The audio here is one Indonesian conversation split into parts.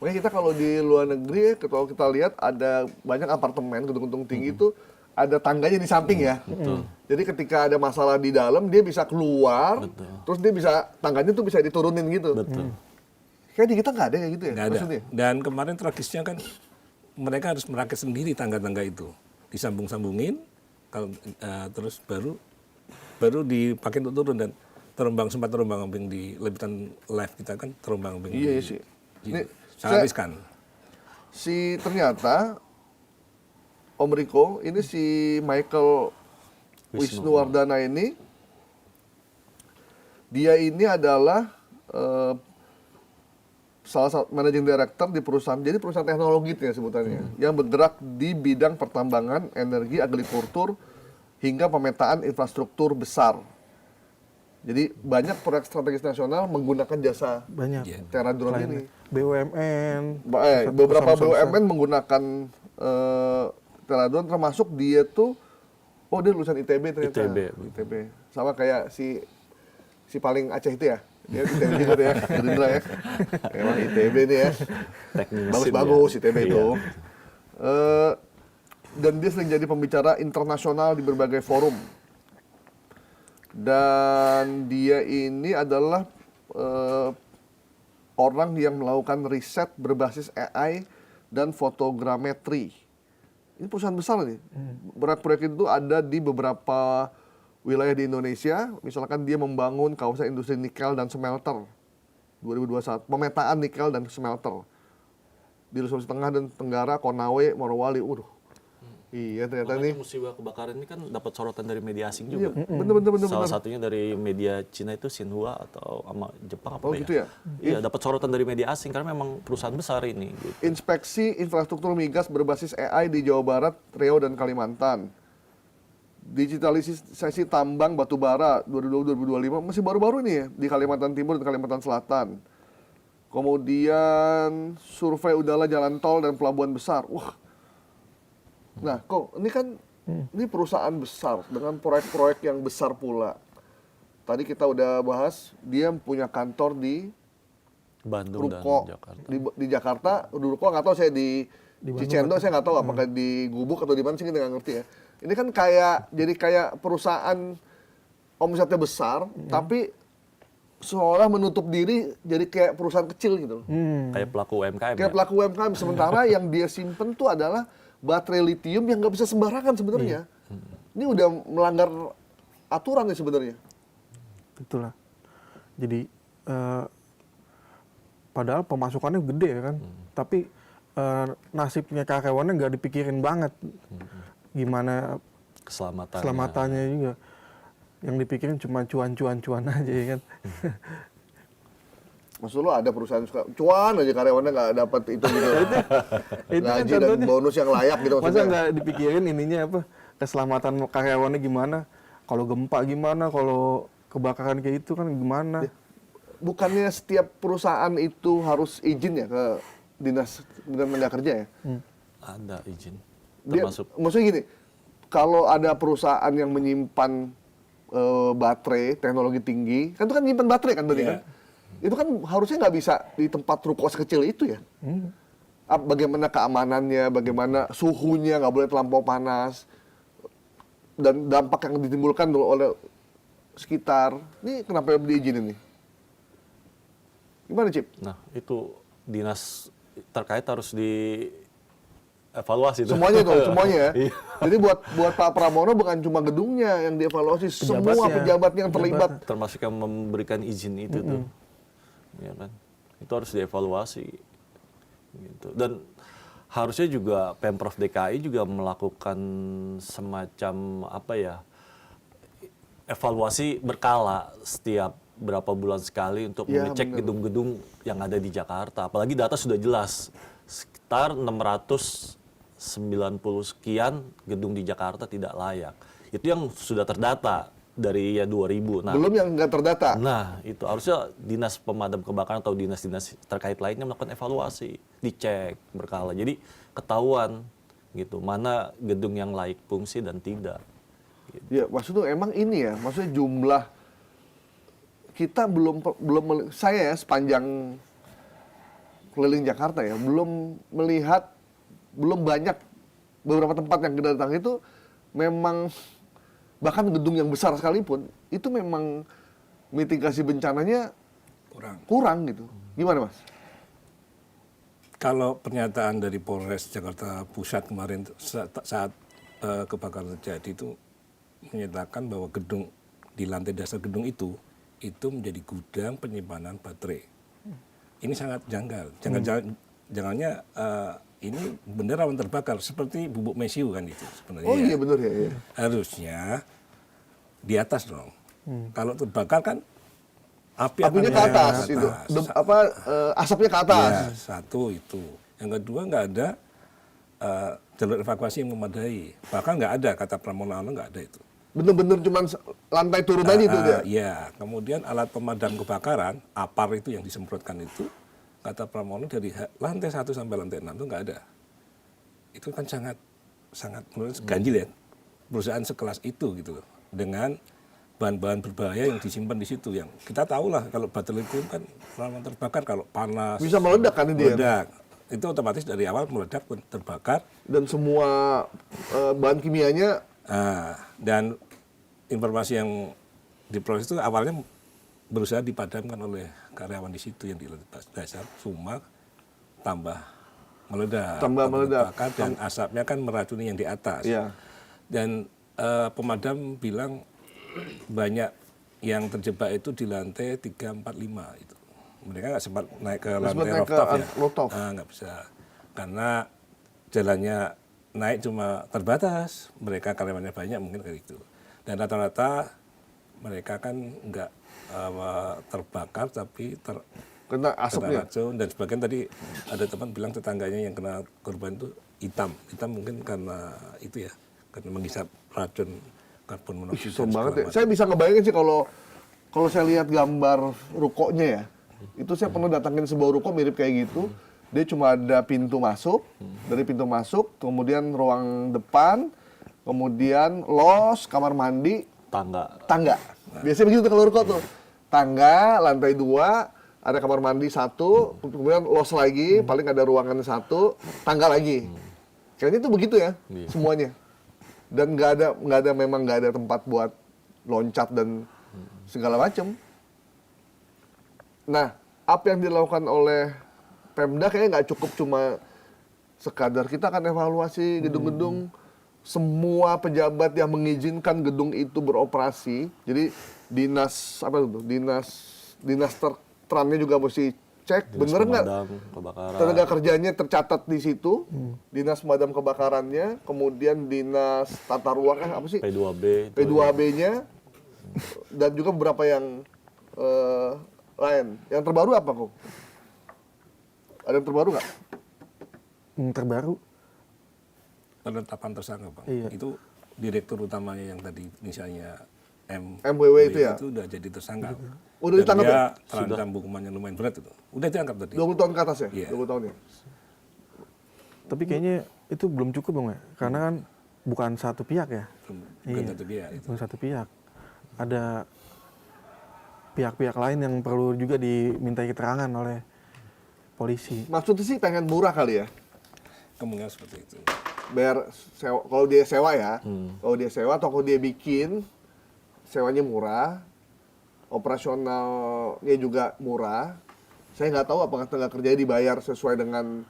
Makanya kita kalau di luar negeri, kalau kita lihat ada banyak apartemen, gedung-gedung tinggi itu ada tangganya di samping ya. Betul. Jadi ketika ada masalah di dalam, dia bisa keluar, terus dia bisa, tangganya tuh bisa diturunin gitu. Betul. Kayak di kita nggak ada kayak gitu ya? Nggak ada. Maksudnya? Dan kemarin tragisnya kan mereka harus merakit sendiri tangga-tangga itu, disambung-sambungin, terus baru dipakai untuk turun dan sempat terombang-ambing di lebihan live kita kan terombang-ambing. Iya sih. Ini, sangat riskan. Ternyata Om Riko, ini si Michael Wisnuwardana ini, dia ini adalah salah satu managing director di perusahaan, jadi perusahaan teknologi itu ya sebutannya, yang bergerak di bidang pertambangan, energi, agrikultur, hingga pemetaan infrastruktur besar. Jadi banyak proyek strategis nasional menggunakan jasa Terradrone ini. BUMN. Beberapa BUMN menggunakan Terradrone, termasuk dia tuh, dia lulusan ITB ternyata. ITB. Sama kayak si paling Aceh itu ya. Dia ITB juga ya, Gerindra ya. Emang ITB nih ya. Bagus-bagus ITB itu. Dan dia sering jadi pembicara internasional di berbagai forum. Dan dia ini adalah orang yang melakukan riset berbasis AI dan fotogrametri. Ini perusahaan besar nih. Proyek itu ada di beberapa wilayah di Indonesia. Misalkan dia membangun kawasan industri nikel dan smelter 2021. Pemetaan nikel dan smelter di Sulawesi Tengah dan Tenggara, Konawe, Morowali. Iya ternyata Makanya nih. musibah kebakaran ini kan dapat sorotan dari media asing juga. Iya, bener. Salah satunya dari media Cina itu Xinhua atau sama Jepang apa gitu ya? Iya, dapat sorotan dari media asing karena memang perusahaan besar ini. Gitu. Inspeksi infrastruktur migas berbasis AI di Jawa Barat, Riau, dan Kalimantan. Digitalisasi tambang batubara 2020-2025 masih baru-baru ini ya di Kalimantan Timur dan Kalimantan Selatan. Kemudian survei udara jalan tol dan pelabuhan besar. Wah. Nah, kok ini kan ini perusahaan besar dengan proyek-proyek yang besar pula. Tadi kita udah bahas dia punya kantor di Bandung Ruko, dan Jakarta. Di Jakarta, di Ruko nggak tahu saya di Cicendo saya nggak tahu apakah di Gubuk atau di mana sih kita nggak ngerti ya. Ini kan kayak perusahaan omsetnya besar, tapi seolah menutup diri jadi kayak perusahaan kecil gitu. Kayak pelaku UMKM. Kayak pelaku UMKM. Sementara yang dia simpen tuh adalah baterai lithium yang nggak bisa sembarangan sebenarnya. Ini udah melanggar aturan ya sebenarnya. Itulah. Jadi padahal pemasukannya gede ya kan, tapi nasibnya karyawannya nggak dipikirin banget. Gimana keselamatannya juga. Yang dipikirin cuma cuan aja ya kan. Maksud lo ada perusahaan suka cuan aja karyawannya nggak dapat itu gitu. Gaji dan bonus yang layak gitu maksudnya. Masa nggak dipikirin ininya apa, keselamatan karyawannya gimana, kalau gempa gimana, kalau kebakaran kayak itu kan gimana. Bukannya setiap perusahaan itu harus izin ya ke dinas tenaga kerja ya? Ada izin. Maksudnya gini, kalau ada perusahaan yang menyimpan baterai teknologi tinggi, kan itu kan menyimpan baterai kan berarti kan? Itu kan harusnya nggak bisa di tempat ruko sekecil itu ya. Bagaimana keamanannya, bagaimana suhunya, nggak boleh terlampau panas, dan dampak yang ditimbulkan oleh sekitar. Ini kenapa diizinin nih? Gimana Cip? Nah itu dinas terkait harus dievaluasi. Semuanya itu, semuanya ya. Jadi buat Pak Pramono bukan cuma gedungnya yang dievaluasi, semua pejabatnya yang terlibat. Termasuk yang memberikan izin itu tuh. Ya kan? Itu harus dievaluasi. Gitu. Dan harusnya juga Pemprov DKI juga melakukan semacam evaluasi berkala setiap berapa bulan sekali untuk mengecek gedung-gedung yang ada di Jakarta. Apalagi data sudah jelas, sekitar 690 sekian gedung di Jakarta tidak layak. Itu yang sudah terdata dari 2000. Nah, belum yang nggak terdata. Nah, itu harusnya dinas pemadam kebakaran atau dinas-dinas terkait lainnya melakukan evaluasi, dicek berkala. Jadi ketahuan gitu mana gedung yang layak fungsi dan tidak. Gitu. Ya, maksudnya emang ini ya, maksudnya jumlah kita belum saya ya sepanjang keliling Jakarta ya, belum melihat, belum banyak beberapa tempat yang kita datangi itu memang, bahkan gedung yang besar sekalipun itu memang mitigasi bencananya kurang gitu. Gimana Mas? Kalau pernyataan dari Polres Jakarta Pusat kemarin saat kebakaran terjadi itu menyatakan bahwa gedung di lantai dasar gedung itu menjadi gudang penyimpanan baterai. Ini sangat janggal. Jangannya ini benar rawan terbakar seperti bubuk mesiu kan itu sebenarnya. Oh iya benar ya. Iya. Harusnya di atas dong. Kalau terbakar kan apinya ke atas itu. Asapnya ke atas. Ya, satu itu. Yang kedua nggak ada jalur evakuasi yang memadai. Bahkan nggak ada, kata Pramono nggak ada itu. Bener-bener cuma lantai turun aja itu dia. Iya, kemudian alat pemadam kebakaran, APAR itu yang disemprotkan itu, kata Pramono dari lantai 1 sampai lantai 6 itu nggak ada. Itu kan sangat menurut ganjil ya. Perusahaan sekelas itu gitu loh. Dengan bahan-bahan berbahaya yang disimpan di situ, yang kita tahu lah kalau baterai lithium kan rawan terbakar kalau panas. Bisa meledak kan dia. Meledak. Itu otomatis dari awal meledak terbakar. Dan semua bahan kimianya. Dan informasi yang diproses itu awalnya berusaha dipadamkan oleh karyawan di situ yang di dasar, cuma tambah meledak. Terbakar, dan asapnya kan meracuni yang di atas. Iya. Dan pemadam bilang banyak yang terjebak itu di lantai 3, 4, 5 itu. Mereka nggak sempat naik ke lantai rooftop ya. Nggak bisa. Karena jalannya naik cuma terbatas. Mereka karyawannya banyak mungkin kayak gitu. Dan rata-rata mereka kan nggak terbakar tapi kena asapnya. Racun. Dan sebagian tadi ada teman bilang tetangganya yang kena korban itu hitam. Hitam mungkin karena itu ya. Karena menghisap racun karbon monoksida. Serem banget ya. Saya bisa ngebayangin sih kalau saya lihat gambar rukonya ya. Itu saya pernah datangin sebuah ruko mirip kayak gitu. Dia cuma ada pintu masuk. Dari pintu masuk, kemudian ruang depan, kemudian los, kamar mandi, tangga. Biasanya begitu tuh kalau ruko tuh. Tangga, lantai 2, ada kamar mandi 1, kemudian los lagi, paling ada ruangan 1, tangga lagi. Kayaknya itu begitu ya, semuanya. Dan nggak ada tempat buat loncat dan segala macam. Nah, apa yang dilakukan oleh Pemda kayaknya nggak cukup cuma sekadar kita akan evaluasi gedung-gedung, semua pejabat yang mengizinkan gedung itu beroperasi. Jadi dinas tertrannya juga mesti cek bener nggak tenaga kerjanya tercatat di situ, dinas pemadam kebakarannya, kemudian dinas tata ruang P2B-nya, dan juga beberapa yang lain. Yang terbaru apa kok? Ada yang terbaru nggak? Terbaru penetapan tersangka Bang. Iya. Itu direktur utamanya yang tadi misalnya MWW itu ya? Itu udah jadi tersangka. Udah ditangkap ya? Terancam hukuman yang lumayan berat itu. Udah ditangkap tadi. 20 tahun ke atas ya? Iya. 20 tahun ya? Tapi kayaknya itu belum cukup Bang ya. Karena kan bukan satu pihak ya. Bukan satu pihak itu. Bukan satu pihak. Ada pihak-pihak lain yang perlu juga dimintai keterangan oleh polisi. Maksudnya sih pengen murah kali ya? Kemungkinan seperti itu. Bayar sewa, kalau dia sewa ya, kalau dia sewa atau kalau dia bikin, sewanya murah, operasionalnya juga murah. Saya nggak tahu apakah tenaga kerjanya dibayar sesuai dengan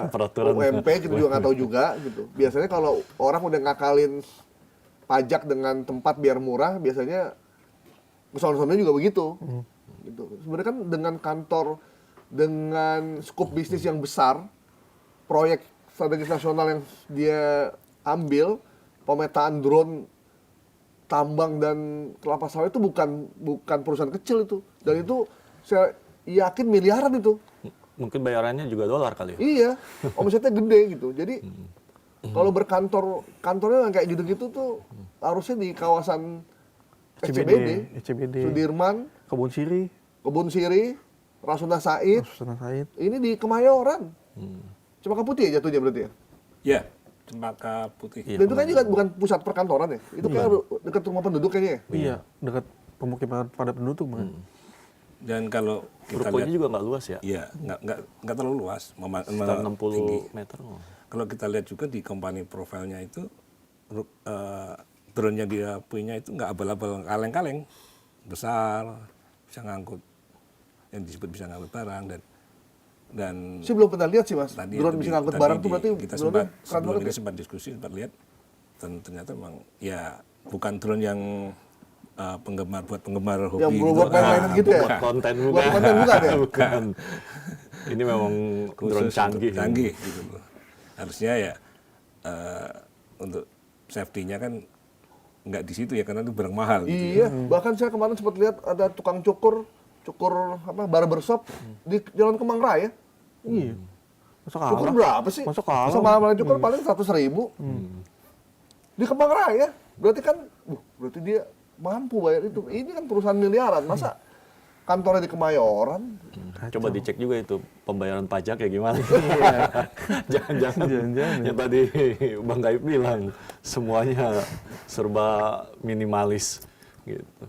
peraturan UMP, kita juga nggak tahu juga gitu. Biasanya kalau orang udah ngakalin pajak dengan tempat biar murah, biasanya pesohor-pesohornya juga begitu. Gitu. Sebenarnya kan dengan kantor, dengan skop bisnis yang besar, proyek strategis nasional yang dia ambil, pemetaan drone tambang dan kelapa sawit itu bukan perusahaan kecil itu. Dan itu saya yakin miliaran itu. Mungkin bayarannya juga dolar kali ya? Iya, omsetnya gede gitu. Jadi kalau kantornya kayak gitu-gitu tuh harusnya di kawasan SCBD, Sudirman, Kebun Siri, Rasuna Said. Ini di Kemayoran. Cempaka Putih ya jatuhnya berarti ya? Ya, Cempaka Putih. Dan itu kan juga bukan pusat perkantoran ya? Itu kayak dekat rumah penduduk kayaknya ya? Iya, dekat pemukiman padat penduduk. Dan kalau kita Rukonya lihat, juga nggak luas ya? ya nggak terlalu luas, Sekitar 60 tinggi. meter. Oh. Kalau kita lihat juga di company profile-nya itu, drone yang dia punya itu nggak abal-abal kaleng-kaleng, besar, bisa ngangkut, yang disebut bisa ngangkut barang dan Saya belum pernah lihat sih mas, tadi drone bisa ngangkut barang tuh berarti kita drone-nya keren sebelum banget ini ya? sempat diskusi, sempat lihat, dan ternyata memang ya bukan drone yang buat penggemar hobi Yang gitu. buat main-mainan gitu ya? Buat konten Buat bukan. konten bukan ya? Bukan. Ini memang drone Khusus canggih. untuk canggih gitu loh. Harusnya ya untuk safety-nya kan nggak di situ ya, karena itu barang mahal gitu. Iya, bahkan saya kemarin sempat lihat ada tukang cukur apa barbershop di Jalan Kemang Raya. Iya. Masa Cukur kalah? berapa sih? Masa kalah? Malam cukur paling 100.000. Di Kemang Raya. Berarti kan, berarti dia mampu bayar itu. Ini kan perusahaan miliaran. Masa kantornya di Kemayoran? Coba dicek juga itu pembayaran pajak ya gimana. Jangan-jangan yang tadi Bang Gaib bilang semuanya serba minimalis gitu.